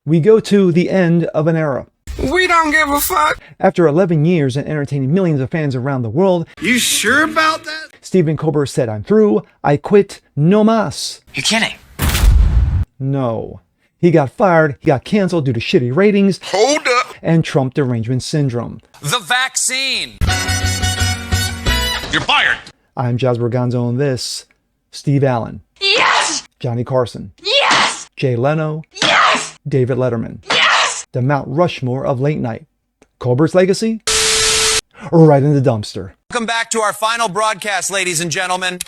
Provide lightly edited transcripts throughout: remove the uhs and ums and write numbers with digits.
We go to the end of an era. We don't give a fuck. After 11 years and entertaining millions of fans around the world, You sure about that? Stephen Colbert said, "I'm through. I quit. No mas." You're kidding. No. He got fired. He got canceled due to shitty ratings Hold up. and Trump derangement syndrome. The vaccine. You're fired. I'm Jazz Borganzo, and this, Steve Allen. Yes! Johnny Carson. Yes! Jay Leno. Yes! David Letterman. Yes! The Mount Rushmore of late night. Colbert's legacy? Right in the dumpster. Welcome back to our final broadcast, ladies and gentlemen.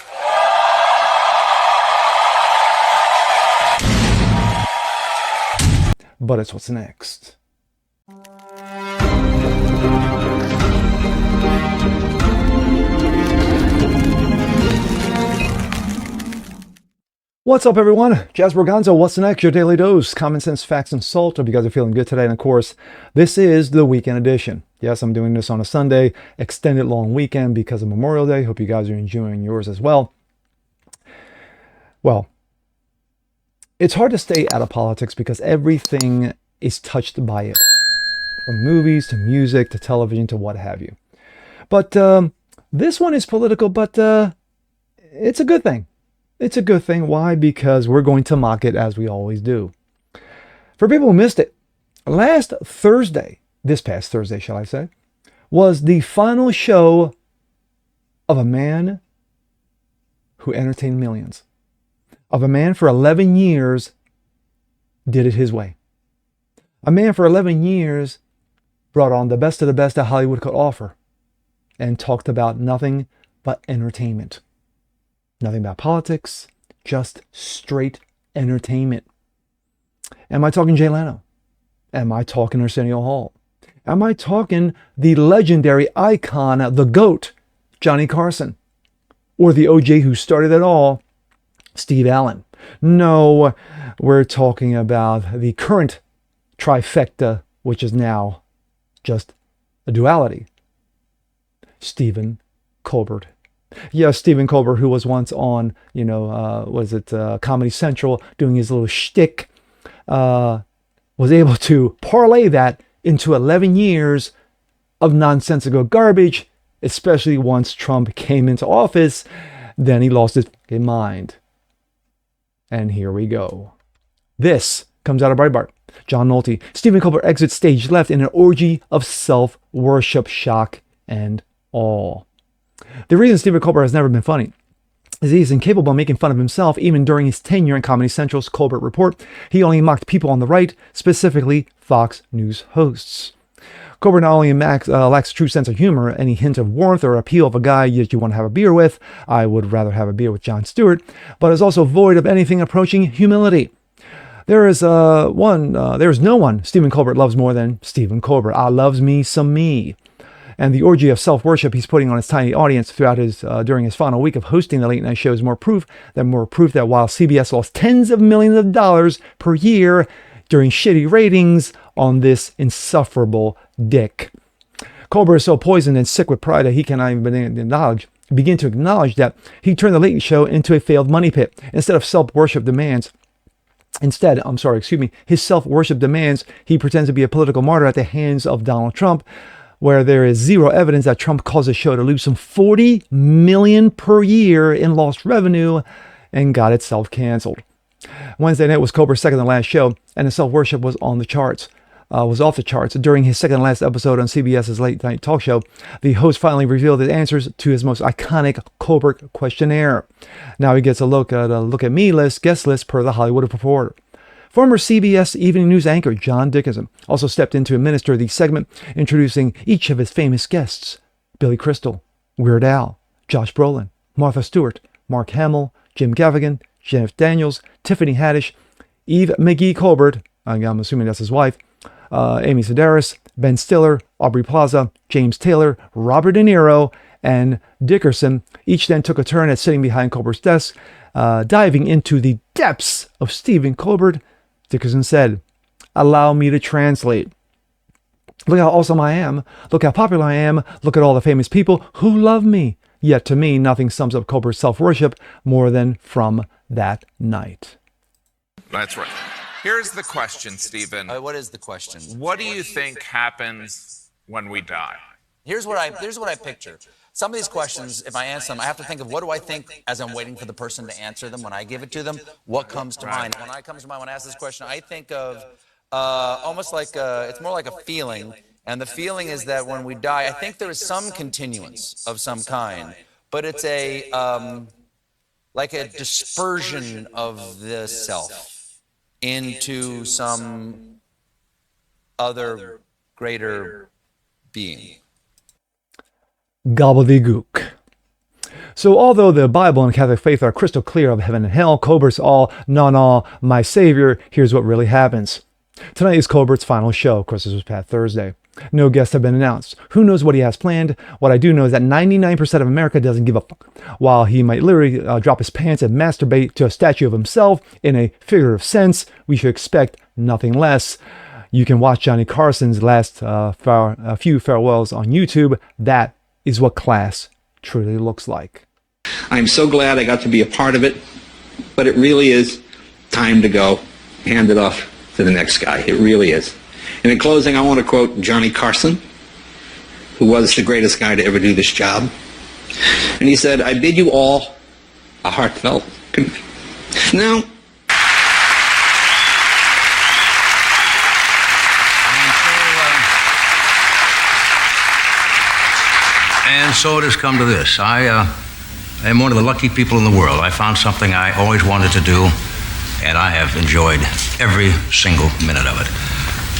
But it's what's next. What's up, everyone? Jazz Borganzo, what's next? Your daily dose, common sense, facts, and salt. Hope you guys are feeling good today. And of course, this is the weekend edition. Yes, I'm doing this on a Sunday, extended long weekend because of Memorial Day. Hope you guys are enjoying yours as well. Well, it's hard to stay out of politics because everything is touched by it. From movies to music to television to what have you. But this one is political, but it's a good thing. It's a good thing. Why? Because we're going to mock it as we always do. For people who missed it, last Thursday, this past Thursday, shall I say, was the final show of a man who entertained millions. Of a man for 11 years did it his way. A man for 11 years brought on the best of the best that Hollywood could offer and talked about nothing but entertainment. Nothing about politics, just straight entertainment. Am I talking Jay Leno? Am I talking Arsenio Hall? Am I talking the legendary icon, the GOAT, Johnny Carson? Or the OJ who started it all, Steve Allen? No, we're talking about the current trifecta, which is now just a duality. Stephen Colbert. Yes, Stephen Colbert, who was once on, Comedy Central, doing his little shtick, was able to parlay that into 11 years of nonsensical garbage, especially once Trump came into office. Then he lost his fucking mind. And here we go. This comes out of Breitbart. John Nolte. Stephen Colbert exits stage left in an orgy of self-worship, shock, and awe. The reason Stephen Colbert has never been funny is he's incapable of making fun of himself even during his tenure in Comedy Central's Colbert Report. He only mocked people on the right, specifically Fox News hosts. Colbert not only lacks a true sense of humor, any hint of warmth or appeal of a guy that you want to have a beer with, I would rather have a beer with Jon Stewart, but is also void of anything approaching humility. There is no one Stephen Colbert loves more than Stephen Colbert. I loves me some me. And the orgy of self-worship he's putting on his tiny audience throughout during his final week of hosting the late night show is more proof that while CBS lost tens of millions of dollars per year during shitty ratings on this insufferable dick. Colbert is so poisoned and sick with pride that he cannot even begin to acknowledge that he turned the late show into a failed money pit. His self-worship demands, he pretends to be a political martyr at the hands of Donald Trump, where there is zero evidence that Trump caused the show to lose some $40 million per year in lost revenue and got itself canceled. Wednesday night was Colbert's second to last show, and the self-worship was off the charts. During his second to last episode on CBS's late night talk show, the host finally revealed his answers to his most iconic Colbert questionnaire. Now he gets a look at me list, guest list per the Hollywood Reporter. Former CBS Evening News anchor John Dickinson also stepped in to administer the segment, introducing each of his famous guests: Billy Crystal, Weird Al, Josh Brolin, Martha Stewart, Mark Hamill, Jim Gaffigan, Jeff Daniels, Tiffany Haddish, Eve McGee Colbert, I'm assuming that's his wife, Amy Sedaris, Ben Stiller, Aubrey Plaza, James Taylor, Robert De Niro, and Dickerson. Each then took a turn at sitting behind Colbert's desk, diving into the depths of Stephen Colbert. Dickerson said, "Allow me to translate. Look how awesome I am. Look how popular I am. Look at all the famous people who love me. Yet to me, nothing sums up Colbert's self-worship more than From That Night." That's right. Here's the question, Stephen. What is the question? What do you think happens when we die? Here's what I picture. Some of these questions, if I answer them, I have to think of what do I think as I'm waiting for the person to answer them. When I give it to them, what comes to mind? When I ask this question, I think of almost like it's more like a feeling. And the feeling is that when we die, I think there is some continuance of some kind, but it's like a dispersion of the self into some other greater being. Gobbledygook. So although the Bible and Catholic faith are crystal clear of heaven and hell, Colbert's all, no, my savior, here's what really happens. Tonight is Colbert's final show. Of course, this was past Thursday. No guests have been announced. Who knows what he has planned? What I do know is that 99% of America doesn't give a fuck. While he might literally drop his pants and masturbate to a statue of himself in a figurative sense, we should expect nothing less. You can watch Johnny Carson's last few farewells on YouTube. That is what class truly looks like. I'm so glad I got to be a part of it, but it really is time to go. Hand it off to the next guy. It really is. And in closing, I want to quote Johnny Carson, who was the greatest guy to ever do this job. And he said, I bid you all a heartfelt good night. Now, and so it has come to this. I am one of the lucky people in the world. I found something I always wanted to do, and I have enjoyed every single minute of it.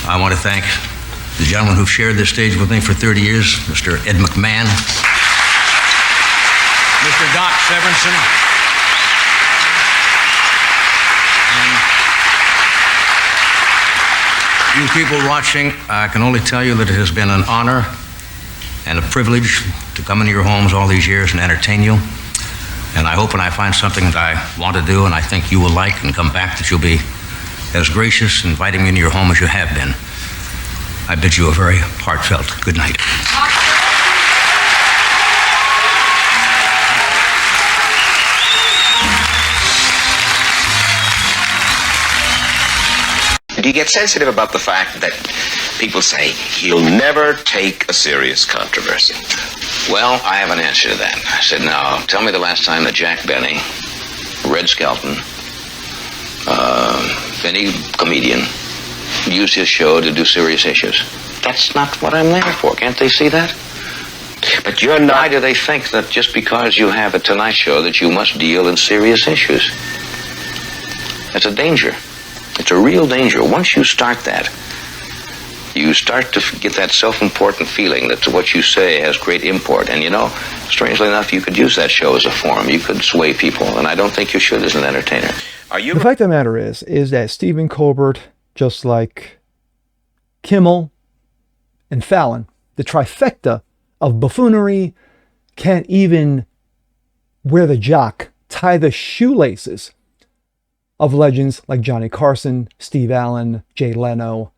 I want to thank the gentleman who shared this stage with me for 30 years, Mr. Ed McMahon, Mr. Doc Severinsen, and you people watching. I can only tell you that it has been an honor and a privilege to come into your homes all these years and entertain you. And I hope when I find something that I want to do and I think you will like and come back, that you'll be as gracious inviting me into your home as you have been. I bid you a very heartfelt good night. Do you get sensitive about the fact that people say he'll never take a serious controversy? Well, I have an answer to that. I said, now, tell me the last time that Jack Benny, Red Skelton, any comedian, used his show to do serious issues. That's not what I'm there for. Can't they see that? But you're not... Why do they think that just because you have a Tonight Show that you must deal in serious issues? It's a danger. It's a real danger. Once you start that, you start to get that self-important feeling that what you say has great import. And you know, strangely enough, you could use that show as a forum. You could sway people, and I don't think you should as an entertainer. The fact of the matter is that Stephen Colbert, just like Kimmel and Fallon, the trifecta of buffoonery, can't even wear the jock, tie the shoelaces of legends like Johnny Carson, Steve Allen, Jay Leno,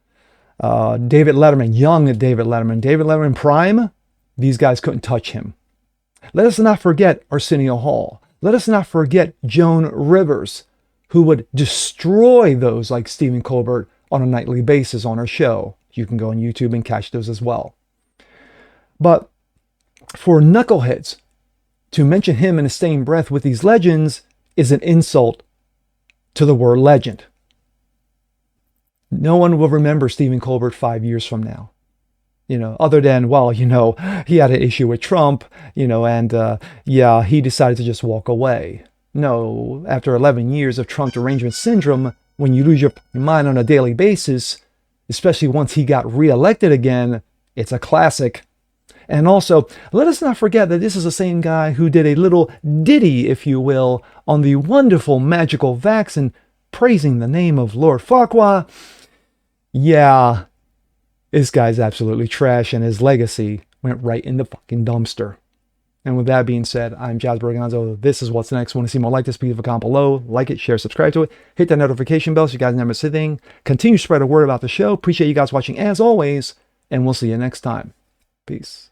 David Letterman, young David Letterman prime. These guys couldn't touch him. Let us not forget Arsenio Hall. Let us not forget Joan Rivers, who would destroy those like Stephen Colbert on a nightly basis on her show. You can go on YouTube and catch those as well. But for knuckleheads to mention him in the same breath with these legends is an insult to the word legend. No one will remember Stephen Colbert 5 years from now. Other than, well, he had an issue with Trump, and he decided to just walk away. No, after 11 years of Trump derangement syndrome, when you lose your mind on a daily basis, especially once he got reelected again, it's a classic. And also, let us not forget that this is the same guy who did a little ditty, if you will, on the wonderful magical vaccine, praising the name of Lord Farquhar. Yeah, this guy's absolutely trash, and his legacy went right in the fucking dumpster. And with that being said, I'm Jazz Berganzo. This is What's Next. Want to see more like this? Please leave a comment below. Like it, share, subscribe to it. Hit that notification bell so you guys never miss a thing. Continue to spread the word about the show. Appreciate you guys watching as always, and we'll see you next time. Peace.